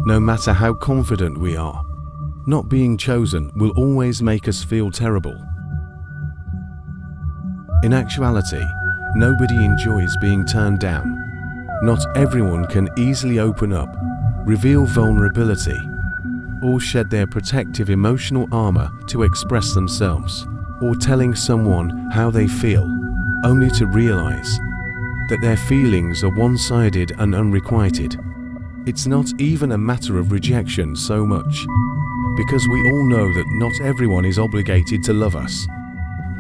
no matter how confident we are. Not being chosen will always make us feel terrible. In actuality, nobody enjoys being turned down. Not everyone can easily open up, reveal vulnerability, or shed their protective emotional armor to express themselves, or telling someone how they feel, only to realize that their feelings are one-sided and unrequited. It's not even a matter of rejection so much, because we all know that not everyone is obligated to love us.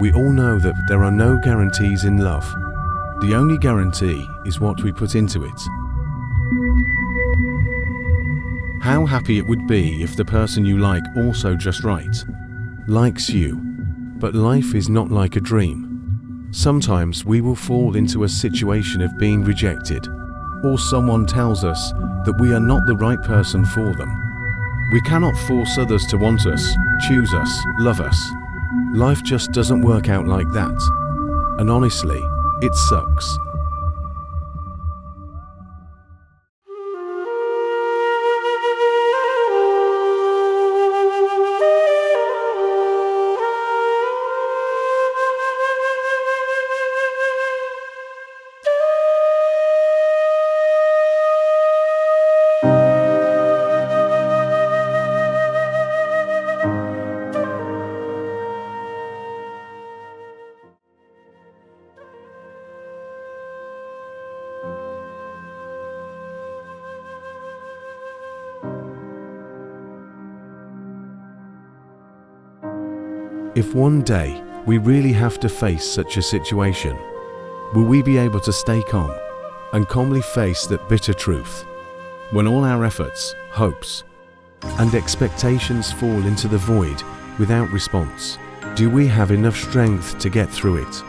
We all know that there are no guarantees in love. The only guarantee is what we put into it. How happy it would be if the person you like also just right likes you. But life is not like a dream. Sometimes we will fall into a situation of being rejected, or someone tells us that we are not the right person for them. We cannot force others to want us, choose us, love us. Life just doesn't work out like that. And honestly, it sucks. If one day we really have to face such a situation, will we be able to stay calm and calmly face that bitter truth? When all our efforts, hopes, and expectations fall into the void without response, do we have enough strength to get through it?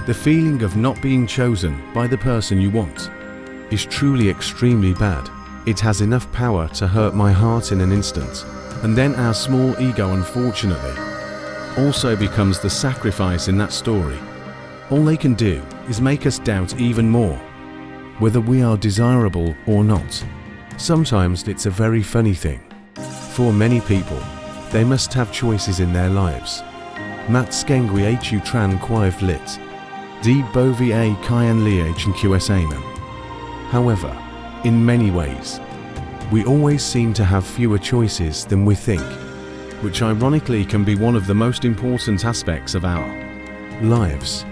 The feeling of not being chosen by the person you want is truly extremely bad. It has enough power to hurt my heart in an instant. And then our small ego, unfortunately, also becomes the sacrifice in that story. All they can do is make us doubt even more whether we are desirable or not. Sometimes it's a very funny thing. For many people, they must have choices in their lives. Mat skengwi hu tran quaif lit. D bovi a kyan liach and qsamen. However, in many ways, we always seem to have fewer choices than we think, which ironically can be one of the most important aspects of our lives.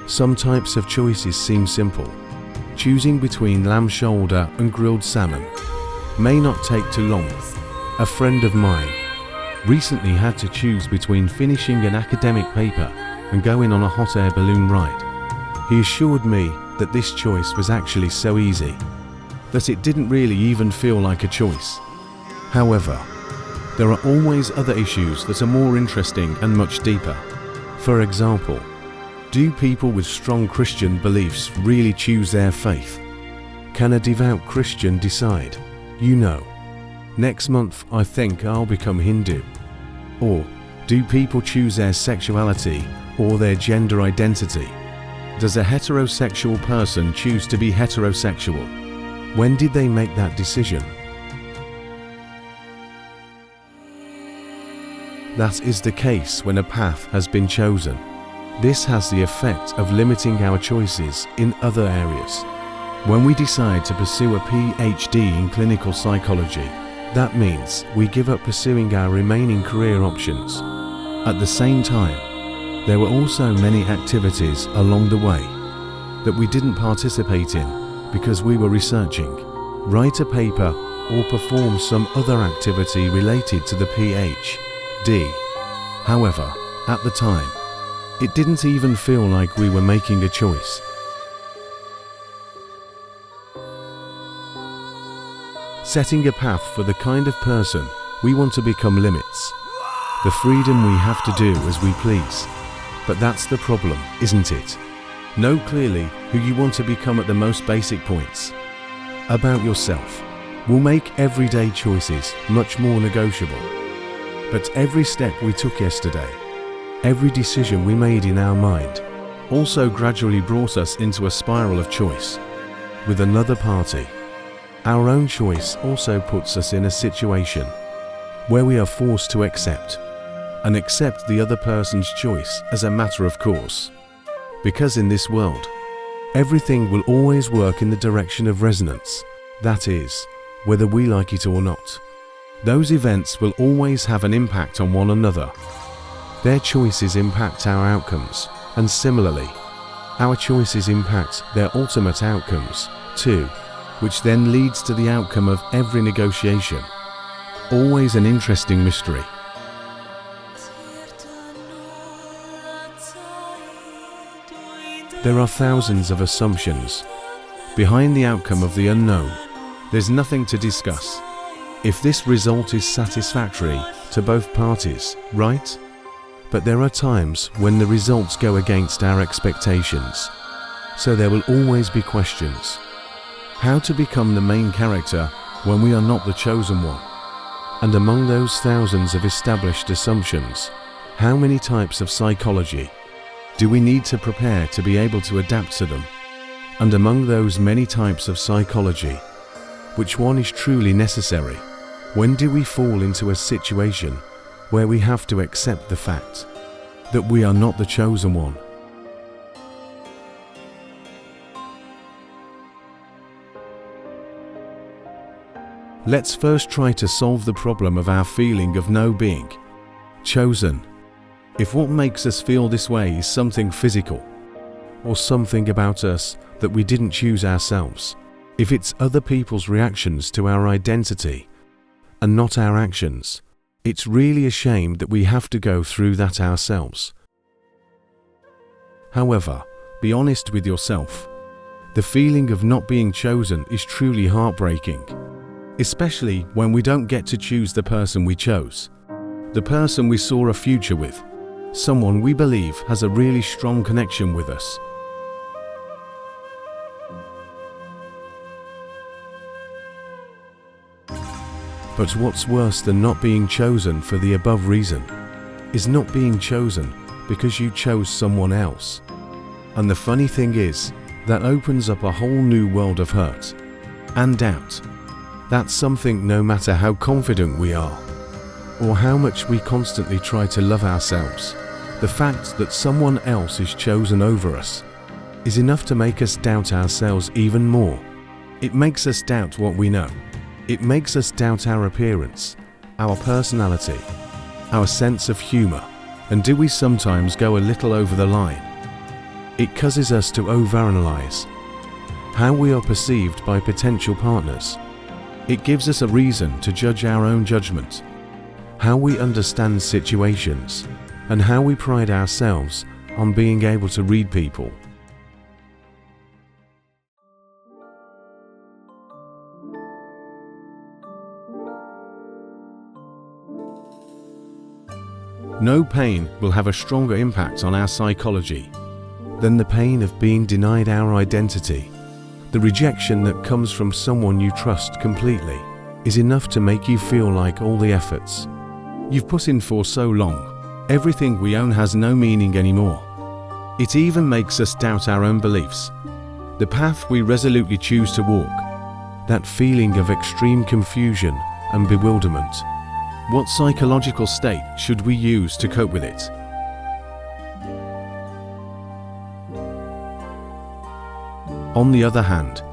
Some types of choices seem simple. Choosing between lamb shoulder and grilled salmon may not take too long. A friend of mine recently had to choose between finishing an academic paper and going on a hot air balloon ride. He assured me that this choice was actually so easy that it didn't really even feel like a choice. However, there are always other issues that are more interesting and much deeper. For example, do people with strong Christian beliefs really choose their faith? Can a devout Christian decide, next month I think I'll become Hindu? Or do people choose their sexuality or their gender identity? Does a heterosexual person choose to be heterosexual? When did they make that decision? That is the case when a path has been chosen. This has the effect of limiting our choices in other areas. When we decide to pursue a PhD in clinical psychology, that means we give up pursuing our remaining career options. At the same time, there were also many activities along the way that we didn't participate in because we were researching, write a paper, or perform some other activity related to the PhD. However, at the time, it didn't even feel like we were making a choice. Setting a path for the kind of person we want to become limits the freedom we have to do as we please. But that's the problem, isn't it? Know clearly who you want to become at the most basic points about yourself will make everyday choices much more negotiable. But every step we took yesterday, every decision we made in our mind, also gradually brought us into a spiral of choice with another party. Our own choice also puts us in a situation where we are forced to accept the other person's choice as a matter of course. Because in this world, everything will always work in the direction of resonance, that is, whether we like it or not. Those events will always have an impact on one another. Their choices impact our outcomes, and similarly, our choices impact their ultimate outcomes too, which then leads to the outcome of every negotiation. Always an interesting mystery. There are thousands of assumptions behind the outcome of the unknown. There's nothing to discuss if this result is satisfactory to both parties, right? But there are times when the results go against our expectations. So there will always be questions. How to become the main character when we are not the chosen one? And among those thousands of established assumptions, how many types of psychology do we need to prepare to be able to adapt to them? And among those many types of psychology, which one is truly necessary? When do we fall into a situation where we have to accept the fact that we are not the chosen one? Let's first try to solve the problem of our feeling of no being chosen. If what makes us feel this way is something physical, or something about us that we didn't choose ourselves, if it's other people's reactions to our identity and not our actions, it's really a shame that we have to go through that ourselves. However, be honest with yourself. The feeling of not being chosen is truly heartbreaking, especially when we don't get to choose the person we chose, the person we saw a future with, someone we believe has a really strong connection with us. But what's worse than not being chosen for the above reason is not being chosen because you chose someone else. And the funny thing is, that opens up a whole new world of hurt and doubt. That's something no matter how confident we are, or how much we constantly try to love ourselves, the fact that someone else is chosen over us is enough to make us doubt ourselves even more. It makes us doubt what we know. It makes us doubt our appearance, our personality, our sense of humor, and do we sometimes go a little over the line? It causes us to overanalyze how we are perceived by potential partners. It gives us a reason to judge our own judgment, how we understand situations, and how we pride ourselves on being able to read people. No pain will have a stronger impact on our psychology than the pain of being denied our identity. The rejection that comes from someone you trust completely is enough to make you feel like all the efforts you've put in for so long, everything we own has no meaning anymore. It even makes us doubt our own beliefs, the path we resolutely choose to walk, that feeling of extreme confusion and bewilderment. What psychological state should we use to cope with it? On the other hand,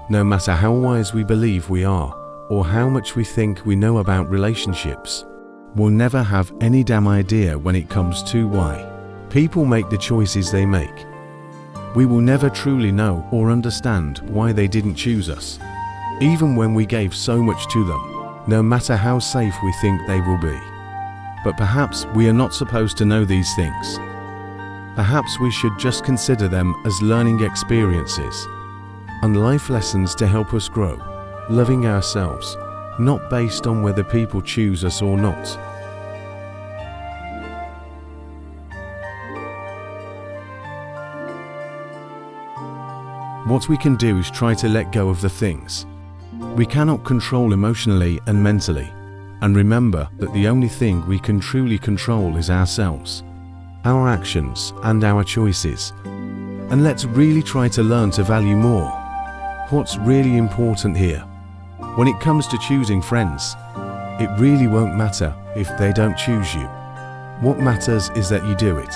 no matter how wise we believe we are, or how much we think we know about relationships, we'll never have any damn idea when it comes to why people make the choices they make. We will never truly know or understand why they didn't choose us, even when we gave so much to them, no matter how safe we think they will be. But perhaps we are not supposed to know these things. Perhaps we should just consider them as learning experiences and life lessons to help us grow, loving ourselves, not based on whether people choose us or not. What we can do is try to let go of the things we cannot control emotionally and mentally, and remember that the only thing we can truly control is ourselves. our actions, and our choices. And let's really try to learn to value more. What's really important here? When it comes to choosing friends, it really won't matter if they don't choose you. What matters is that you do it.